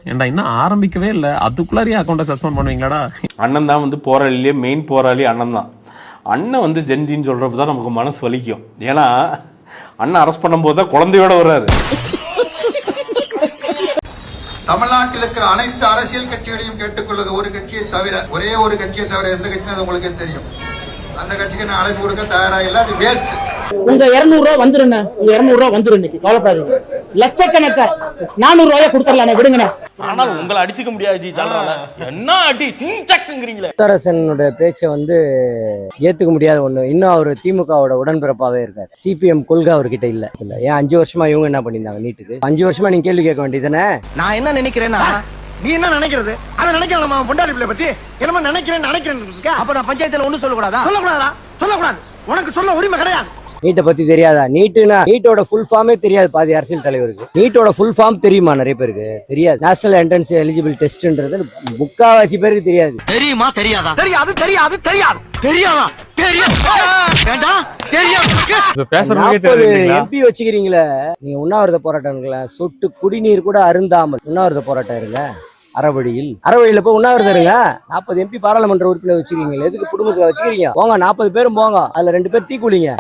ஏன்டா இன்னும் ஆரம்பிக்கவே இல்ல, அதுக்குள்ளாரியே அக்கௌண்ட்டை சஸ்பெண்ட் பண்ணுவீங்களாடா? அண்ணன் தான் வந்து போராளிலேயே மெயின் போராளி அண்ணன் தான். அண்ணன் வந்து ஜென்ஜின்னு சொல்றப்ப தான் நமக்கு மனசு வலிக்கும். ஏன்னா அண்ணன் அரெஸ்ட் பண்ணும்போது தான் குழந்தையோட வர்றாரு. தமிழ்நாட்டில் இருக்கிற அனைத்து அரசியல் கட்சிகளையும் கேட்டுக்கொள்வது ஒரு கட்சியை தவிர, ஒரே ஒரு கட்சியை தவிர எந்த கட்சியும் அது உங்களுக்கே தெரியும். அந்த கட்சிக்கு நான் அழைப்பு கொடுக்க தயாரா இல்ல, அது வேஸ்ட். உங்க 200 ரூபா வந்துருங்க, உங்க 200 ரூபா வந்துரும் இன்னைக்கு, கவலைப்படாதீங்க. லட்சக்கணக்கா 400 ரூபாய கொடுத்துடலாம், விடுங்க. ஆனால் உங்களை அடிச்சுக்க முடியாது ஜி. சொல்றாங்க என்ன அடி சிங்கிறீங்களே. முத்தரசனுடைய பேச்சை வந்து ஏத்துக்க முடியாத ஒண்ணு. இன்னும் அவர் திமுகவோட உடன்பிறப்பாவே இருக்காரு. சிபிஎம் கொள்கை அவர்கிட்ட இல்ல. ஏன் 5 வருஷமா இவங்க என்ன பண்ணிருந்தாங்க நீட்டுக்கு? 5 வருஷமா நீங்க கேள்வி கேட்க வேண்டியதுதானே? நான் என்ன நினைக்கிறேன்னா, நீ என்ன நினைக்கிறது அதை நினைக்கலாம். பொண்டாடி பிள்ளை பத்தி என்னமா நினைக்கிறேன் அப்ப நான் பஞ்சாயத்துல ஒண்ணு சொல்லக்கூடாதா? சொல்லக்கூடாது. உனக்கு சொல்ல உரிமை கிடையாது. நீட்டை பத்தி தெரியாதா? நீட்டோட ஃபுல் ஃபார்மே தெரியாது பாதி அரசியல் தலைவருக்கு. நீட்டோட ஃபுல் ஃபார்ம் தெரியுமா? நிறைய பேருக்கு தெரியாது. நேஷனல் என்ட்ரன்ஸ் எலிஜிபிள் டெஸ்ட்ன்றது முக்காவாசி பேருக்கு தெரியாது. தெரியுமா? தெரியாதா? தெரியாதா? எம்பி வச்சுக்கிறீங்களே நீங்க. உண்ணாவிரத போராட்டங்களா? சொட்டு குடிநீர் கூட அருந்தாமல் உண்ணாவிரத போராட்டம் இருங்க. அறவழியில போய் உண்ணாவிரதம் இருங்க. 40 எம்பி பாராளுமன்ற உறுப்பினர் வச்சுக்கிறீங்க. எதுக்கு குடும்பத்தை வச்சுக்கிறீங்க? போங்க, 40 பேரும் போங்க. அதுல 2 பேர் தீக்குளிங்க.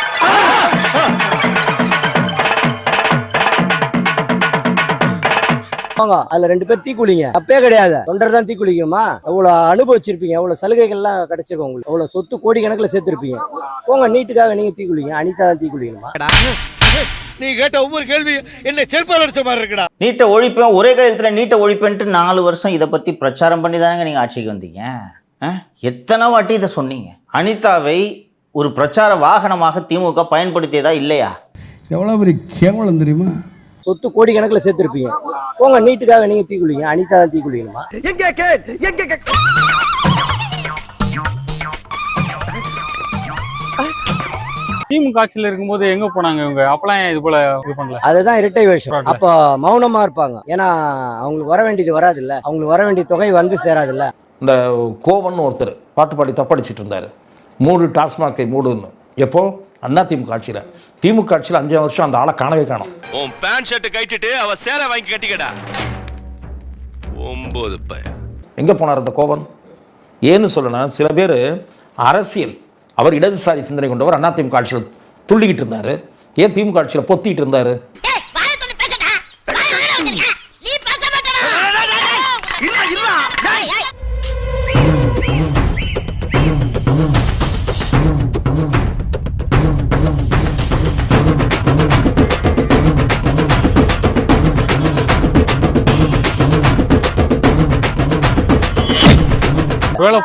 அதுல 2 பேர் தீக்குளிங்க. தப்பே கிடையாது. தொண்டர் தான் தீக்குளிக்குமா? எவ்வளவு அனுபவிச்சிருப்பீங்க, எவ்வளவு சலுகைகள் எல்லாம் கிடைச்சிருக்கும் உங்களுக்கு, எவ்வளவு சொத்து கோடிக்கணக்கில் சேர்த்திருப்பீங்க. போங்க, நீட்டுக்காக நீங்க தீக்குளிங்க. அனிதா தான் தீக்குளிக்கணுமா? நீ கேட்ட ஒவ்வொரு கேள்வி என்ன செருப்பால் அடிச்ச மாதிரி இருக்குடா. நீட்டை ஒழிப்பேன், ஒரே காலத்துல நீட்டை ஒழிப்பேன்ட்டு 4 வருஷம் இதை பத்தி பிரச்சாரம் பண்ணி தானங்க நீங்க ஆட்சிக்கு வந்தீங்க. எத்தனை வாட்டி இதை சொன்னீங்க? அனிதாவை ஒரு பிரச்சார வாகனமாக திமுக பயன்படுத்தியதா இல்லையா? எவ்வளவு பெரிய கேவலம் தெரியுமா? சொத்து கோடிக்கணக்கில் சேர்த்திருப்பீங்க. போங்க, நீட்டுக்காக நீங்க தீக்குளிங்க. அனிதா தான் தீக்குளிக்கணுமா? திமுக ஆட்சியில் இருக்கும்போது எங்க போனாங்க இவங்க? அப்பெல்லாம் இது போல இது பண்ணல. அதுதான் இரட்டை வேஷம். அப்ப மௌனமா இருப்பாங்க. ஏன்னா அவங்களுக்கு வர வேண்டியது வராது இல்ல, அவங்களுக்கு வர வேண்டிய தொகை வந்து சேராது இல்ல. இந்த கோவன் ஒருத்தர் பாட்டு பாடி தப்படிச்சிட்டு இருந்தாரு, 3 டாஸ்மாகை மூடுன்னு. எப்போ? அண்ணா திமுக ஆட்சியில். திமுக ஆட்சியில் 5 வருஷம் அந்த ஆளை காணவே காணும். உன் பேண்ட் ஷர்ட் கட்டிட்டு அவ சேர வாங்கி கட்டிக்கடா. 9 பையன் எங்க போனார் அந்த கோவன்? ஏன்னு சொல்லணும், சில பேர் அரசியல் அவர் இடதுசாரி சிந்தனை கொண்டவர் அண்ணா திமுக ஆட்சியில் துள்ளிக்கிட்டு இருந்தாரு. ஏன் திமுக ஆட்சியில் பொத்திட்டு இருந்தாரு?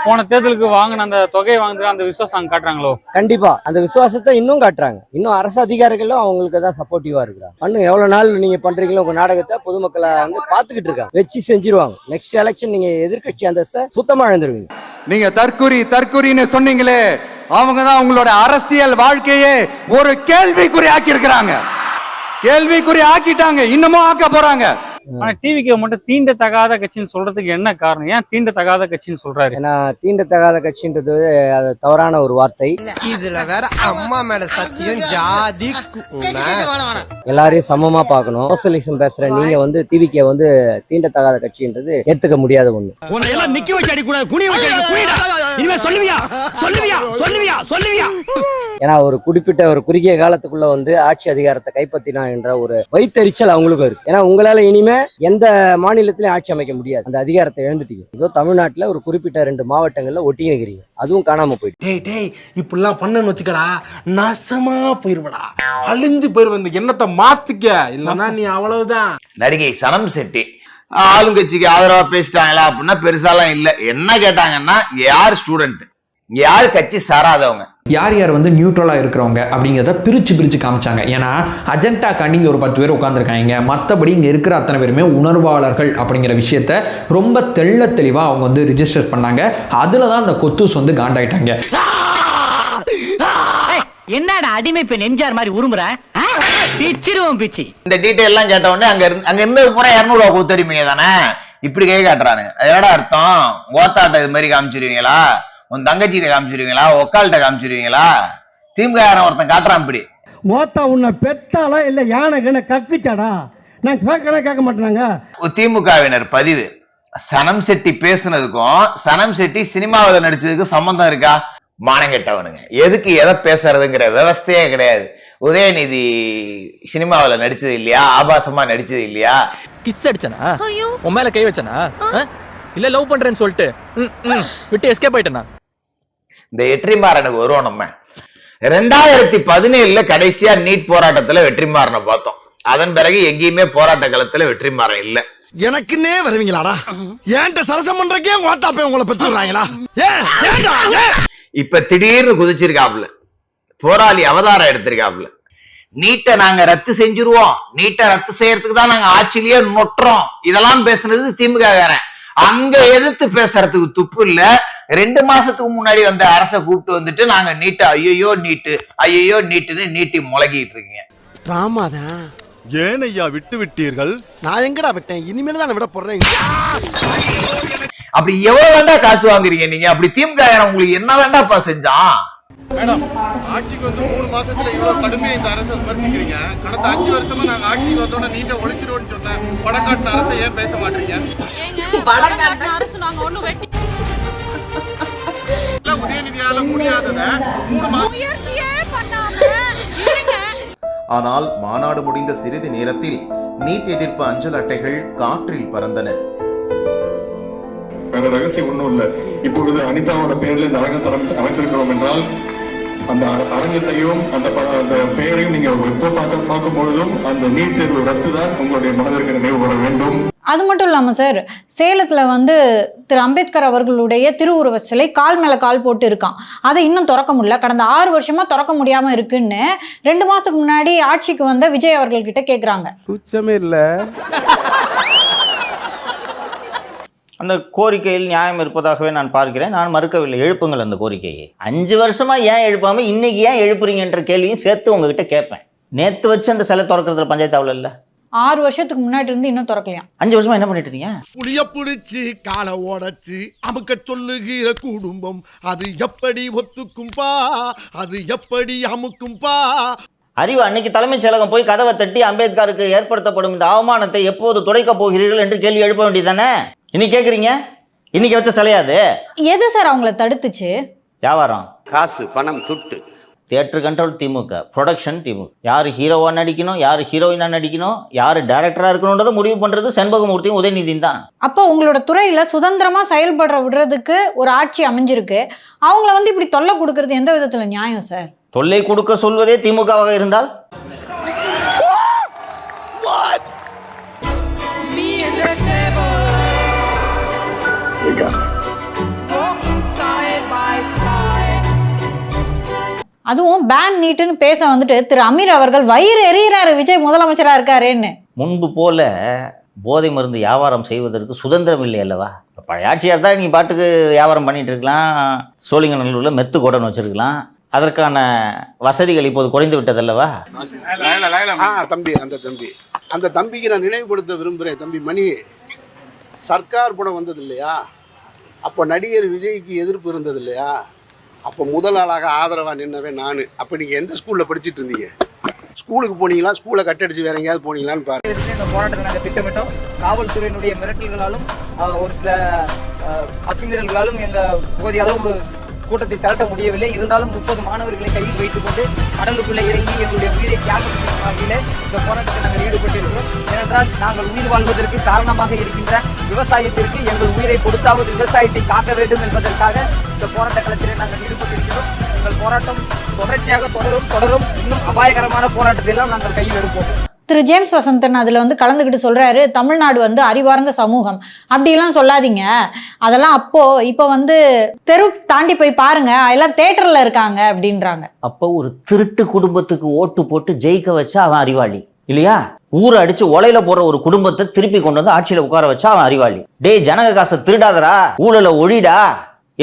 போன தேர்தலுக்கு வாங்கின அந்த தொகையை வாங்குறது அந்த விசுவாசம் காட்டுறாங்களோ? கண்டிப்பா அந்த விசுவாசத்தை இன்னும் காட்டுறாங்க. இன்னும் அரசு அதிகாரிகளும் அவங்களுக்கு தான் சப்போர்ட்டிவா இருக்கிறாங்க. பண்ணுங்க, எவ்வளவு நாள் நீங்க பண்றீங்களோ உங்க நாடகத்தை பொதுமக்களை வந்து பாத்துக்கிட்டு இருக்காங்க. வச்சு செஞ்சிருவாங்க. நெக்ஸ்ட் எலெக்ஷன் நீங்க எதிர்கட்சி அந்த சுத்தமா இழந்துருவீங்க. நீங்க தற்குறின்னு சொன்னீங்களே, அவங்க தான் உங்களோட அரசியல் வாழ்க்கையே ஒரு கேள்விக்குறி ஆக்கி இருக்கிறாங்க. கேள்விக்குறி ஆக்கிட்டாங்க, இன்னமும் ஆக்க போறாங்க. ஆனா டிவிக்கு மட்டும் தீண்டத்தகாத கட்சின்னு சொல்றதுக்கு என்ன காரணம்? ஏன் தீண்டத்தகாத கட்சின்னு சொல்றாரு? ஏன்னா தீண்டத்தகாத கட்சின்றது அது தவறான ஒரு வார்த்தை. இதுல வேற அம்மா மேல சத்தியம் ஜாதி. எல்லாரையும் சமமா பார்க்கணும். சோசியலிசம் பேசுற நீங்க வந்து டிவிக்கு வந்து தீண்டத்தகாத கட்சின்றது ஏத்துக்க முடியாத ஒண்ணு. ஏன்னா ஒரு குறிப்பிட்ட ஒரு குறுகிய காலத்துக்குள்ள வந்து ஆட்சி அதிகாரத்தை கைப்பற்றினா என்ற ஒரு வைத்தறிச்சல் அவங்களுக்கும் இருக்கு. ஏன்னா உங்களால இனிமே எந்த மாநிலத்திலும் ஆட்சி அமைக்க முடியாது. அந்த அதிகாரத்தை இழந்துட்டீங்க. இதோ தமிழ்நாட்டுல ஒரு குறிப்பிட்ட 2 மாவட்டங்கள்ல ஒட்டிக்கிறீங்க. அதுவும் காணாம போயிட்டு. டேய் இப்படிலாம் பண்ணன்னு வச்சுக்கடா, நாசமா போயிருவடா, அழிஞ்சு போயிருவ. இந்த எண்ணத்தை மாத்துக்க, இல்லன்னா நீ அவ்வளவுதான். நடிகை சனம் செட்டி ஆளுங்கட்சிக்கு ஆதரவா பேசிட்டாங்களா அப்படின்னா பெருசாலாம் இல்ல. என்ன கேட்டாங்கன்னா, யார் ஸ்டூடெண்ட், யார் கட்சி சாராதவங்க, யார் யார் வந்து நியூட்ரலா இருக்கிறவங்க அப்படிங்கிறத பிரிச்சு காமிச்சாங்க. ஏன்னா அஜெண்டா காண்டி இங்க ஒரு 10 பேர் உட்காந்துருக்காங்க. மற்றபடி இங்க இருக்கிற அத்தனை பேருமே உணர்வாளர்கள் அப்படிங்கிற விஷயத்த ரொம்ப தெளிவா அவங்க வந்து ரிஜிஸ்டர் பண்ணாங்க. அதுலதான் அந்த கொத்தூஸ் வந்து காண்டாயிட்டாங்க. என்னடா அடிமை பெண் எம்ஜிஆர் மாதிரி உருமுற? பிச்சு இந்த டீடைல் எல்லாம் கேட்ட உடனே அங்க இருந்து பூரா 200 ரூபா கொடுத்தடிப்பீங்க தானே, இப்படி கை காட்டுறானுங்க. அதோட அர்த்தம் ஓத்தாட்ட இது மாதிரி காமிச்சிருவீங்களா, உன் தங்கச்சிட்ட காமிச்சிருவீங்களா, ஒக்கால்கிட்ட காமிச்சிருவீங்களா? திமுக ஒருத்தன் காட்டுறான் இப்படி. மோத்தா உன்னை பெத்தாலா இல்ல யானை கக்குச்சாடா? நான் கேட்க மாட்டேனாங்க. திமுகவினர் பதிவு சனம் செட்டி பேசுனதுக்கும் சனம் செட்டி சினிமாவில் நடிச்சதுக்கும் சம்பந்தம் இருக்கா? மானங்கெட்டவனுங்க. எதுக்கு எதை பேசுறதுங்கிற விவஸ்தையே கிடையாது. உதயநிதி சினிமாவில் நடிச்சது இல்லையா? ஆபாசமா நடிச்சது இல்லையா? கிஸ் அடிச்சனா? உன் மேல கை வச்சனா? இல்ல லவ் பண்றேன்னு சொல்லிட்டு விட்டு எஸ்கேப் ஆயிட்டனா? இந்த வெற்றிமாறனுக்கு வருவோம். நம்ம 2017 கடைசியா நீட் போராட்டத்துல வெற்றிமாறனை பார்த்தோம். அதன் பிறகு எங்கேயுமே போராட்ட களத்துல வெற்றிமாறன் இல்ல. எனக்குன்னே வருவீங்களாடா? ஏன்ட்ட சரசம் பண்றக்கே வாட்டாப்பே உங்களை பெற்றுறாங்களா? இப்ப திடீர்னு குதிச்சிருக்காப்ல, போராளி அவதாரம் எடுத்திருக்காப்ல. நீட்டை நாங்க ரத்து செஞ்சிருவோம், நீட்டை ரத்து செய்யறதுக்கு தான் நாங்க ஆட்சியிலேயே நொட்டுறோம், இதெல்லாம் பேசுனது திமுக காரன். அங்க எதிர்த்து பேசுறதுக்கு துப்பு இல்ல. 2 மாசத்துக்கு முன்னாடி வந்த அரசை கூப்பிட்டு வந்துட்டு நாங்க நீட்டை ஐயோ நீட்டுன்னு நீட்டி முழகிட்டு இருக்கீங்க. ராமாதான் ஏன் ஐயா விட்டு விட்டீர்கள்? நான் எங்கடா விட்டேன்? இனிமேல் தான் விட போறேன். அப்படி எவ்வளவு வேண்டா காசு வாங்குறீங்க நீங்க? அப்படி திமுக உங்களுக்கு என்ன வேண்டாப்பா செஞ்சான்? மேடம், ஆட்சிக்கு வந்து 3 மாசத்துல இவ்வளவு கடுமையா இந்த அரசை விமர்சிக்கிறீங்க. கடந்த 5 வருஷமா நாங்க ஆட்சிக்கு வந்தோட நீட்டை ஒழிச்சிருவோம்னு சொன்னேன். வடக்காட்டு அரசை ஏன் பேச மாட்டீங்க? உதயநிதியால முடியாதத ஆனால் மாநாடு முடிந்த சிறிது நேரத்தில் நீட் எதிர்ப்பு அஞ்சல் அட்டைகள் காற்றில் பறந்தன. வேற ரகசியம் ஒண்ணும் இல்ல. இப்பொழுது அனிதாவோட பெயர்ல இந்த அரங்கத்தை அமைத்திருக்கிறோம் என்றால் அந்த அரங்கத்தையும் அந்த பெயரையும் நீங்க எப்போ பார்க்கும் பொழுதும் அந்த நீட் தேர்வு ரத்து தான் உங்களுடைய மனதிற்கு நினைவு வர வேண்டும். அது மட்டும் இல்லாமல் சார், சேலத்தில் வந்து திரு அம்பேத்கர் அவர்களுடைய திருவுருவ சிலை கால் மேலே கால் போட்டு இருக்கான். அதை இன்னும் திறக்க முடியல. கடந்த 6 வருஷமாக திறக்க முடியாமல் இருக்குன்னு 2 மாதத்துக்கு முன்னாடி ஆட்சிக்கு வந்த விஜய் அவர்கள்கிட்ட கேட்குறாங்க. குச்சமே இல்லை. அந்த கோரிக்கையில் நியாயம் இருப்பதாகவே நான் பார்க்கிறேன். நான் மறுக்கவில்லை, எழுப்புங்கள் அந்த கோரிக்கையை. 5 வருஷமா ஏன் எழுப்பாம இன்னைக்கு ஏன் எழுப்புறீங்கன்ற கேள்வியும் சேர்த்து உங்ககிட்ட கேட்பேன். நேற்று வச்சு அந்த சிலை திறக்கிறதுல பஞ்சாயத்து இல்ல. 6 வருஷத்துக்கு முன்னாடி இருந்து இன்னும் திறக்கலையாம். 5 வருஷமா என்ன பண்ணிட்டு இருக்கீங்க? புளிய புடிச்சு காலை ஓடச்சு அமுக்க சொல்லுகிற குடும்பம் அது எப்படி ஒத்துக்கும்பா, அது எப்படி அமுக்கும்பா. அறிவு, அன்னைக்கு தலைமைச் செயலகம் போய் கதவை தட்டி அம்பேத்கருக்கு ஏற்படுத்தப்படும் இந்த அவமானத்தை எப்போது துடைக்க போகிறீர்கள் என்று கேள்வி எழுப்ப வேண்டியதானே? இன்னைக்கு கேட்குறீங்க, இன்னைக்கு வச்ச சிலையாது. எது சார் அவங்கள தடுத்துச்சு? வியாபாரம், காசு, பணம், துட்டு. தியேட்டர் கண்ட்ரோல் திமுக, ப்ரொடக்ஷன் திமுக. யார் ஹீரோவா நடிக்கணும், யார் ஹீரோயினா நடிக்கணும், யார் டைரக்டரா இருக்கணும்ன்றதை முடிவு பண்றது செண்பகமூர்த்தியும் உதயநிதியும் தான். அப்போ உங்களோட துறையில சுதந்திரமா செயல்படுற விடுறதுக்கு ஒரு ஆட்சி அமைஞ்சிருக்கு. அவங்கள வந்து இப்படி தொல்லை கொடுக்கறது எந்த விதத்துல நியாயம் சார்? தொல்லை கொடுக்க சொல்வதே திமுகவாக இருந்தால் அதுவும் பேன் நீட்டுன்னு பேச வந்துட்டு திரு அமீர் அவர்கள் வயிறு எறிகிறாரு விஜய் முதலமைச்சரா இருக்காருன்னு. முன்பு போல போதை மருந்து வியாபாரம் செய்வதற்கு சுதந்திரம் இல்லை அல்லவா? பழைய ஆட்சியாக தான் நீ பாட்டுக்கு வியாபாரம் பண்ணிட்டு இருக்கலாம். சோழிங்கநல்லூரில் மெத்து கோடன் வச்சிருக்கலாம். அதற்கான வசதிகள் இப்போது குறைந்து விட்டது அல்லவா? அந்த தம்பிக்கு நான் நினைவுபடுத்த விரும்புகிறேன். தம்பி மணி, சர்க்கார் படம் வந்தது இல்லையா? அப்போ நடிகர் விஜய்க்கு எதிர்ப்பு இருந்தது இல்லையா? அப்போ முதல் ஆளாக ஆதரவாக நின்னவே நான். அப்போ நீங்கள் எந்த ஸ்கூலில் படிச்சுட்டு இருந்தீங்க? ஸ்கூலுக்கு போனீங்களா? ஸ்கூலை கட்டடிச்சு வேற எங்கேயாவது போனீங்களான்னு பாருங்க. இந்த போராட்டத்தை நாங்கள் திட்டமிட்டோம். காவல்துறையினுடைய மிரட்டல்களாலும் ஒரு சில அத்துமீறல்களாலும் இந்த போதிய அளவு கூட்டத்தை திரட்ட முடியவில்லை. இருந்தாலும் 30 மாணவர்களை கையில் வைத்துக் கொண்டு கடலுக்குள்ளே இறங்கி எங்களுடைய உயிரை தியாகம் செய்யும் வகையில் இந்த போராட்டத்தை நாங்கள் ஈடுபட்டிருக்கிறோம். ஏனென்றால் நாங்கள் உயிர் வாழ்வதற்கு காரணமாக இருக்கின்ற விவசாயத்திற்கு எங்கள் உயிரை கொடுத்தாவது விவசாயத்தை காக்க வேண்டும் என்பதற்காக இந்த போராட்ட களத்திலே நாங்கள் ஈடுபட்டிருக்கிறோம். எங்கள் போராட்டம் தொடர்ச்சியாக தொடரும். இன்னும் அபாயகரமான போராட்டத்தை எல்லாம் நாங்கள் கையில் எடுப்போம். திரு ஜேம்ஸ் வசந்தன் அதில் வந்து கலந்துக்கிட்டு சொல்கிறாரு, தமிழ்நாடு வந்து அறிவார்ந்த சமூகம் அப்படிலாம் சொல்லாதீங்க. அதெல்லாம் இப்போ வந்து தெரு தாண்டி போய் பாருங்க, எல்லாம் தேட்டரில் இருக்காங்க அப்படின்றாங்க. அப்போ ஒரு திருட்டு குடும்பத்துக்கு ஓட்டு போட்டு ஜெயிக்க வச்சா அவன் அறிவாளி இல்லையா? ஊரை அடிச்சு ஒலையில போற ஒரு குடும்பத்தை திருப்பி கொண்டு வந்து ஆட்சியில உட்கார வச்சா அவன் அறிவாளி. டேய், ஜனக காசை திருடாதரா, ஊழல ஒழிடா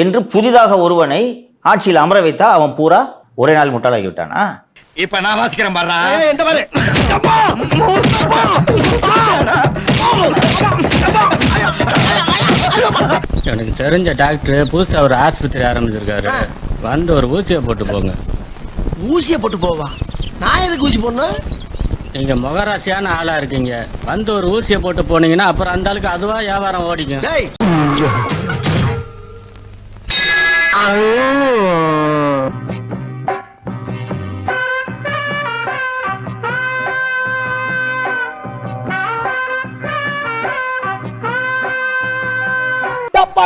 என்று புதிதாக ஒருவனை ஆட்சியில் அமர வைத்தா அவன் பூரா ஒரே நாள் முட்டாளாகி விட்டானா? இப்ப நான் வாசிக்கிறேன் பாரு. எனக்கு தெரிஞ்ச டாக்டர் புதுசா ஒரு ஆஸ்பத்திரி ஆரம்பிச்சிருக்காரு. வந்து ஒரு ஊசியை போட்டு போங்க. ஊசியை போட்டு போவா? நான் எதுக்கு ஊசி போடணும்? நீங்க முகராசியான ஆளா இருக்கீங்க. வந்து ஒரு ஊசியை போட்டு போனீங்கன்னா அப்புறம் அந்த ஆளுக்கு அதுவா வியாபாரம் ஓடிக்கும். டப்பா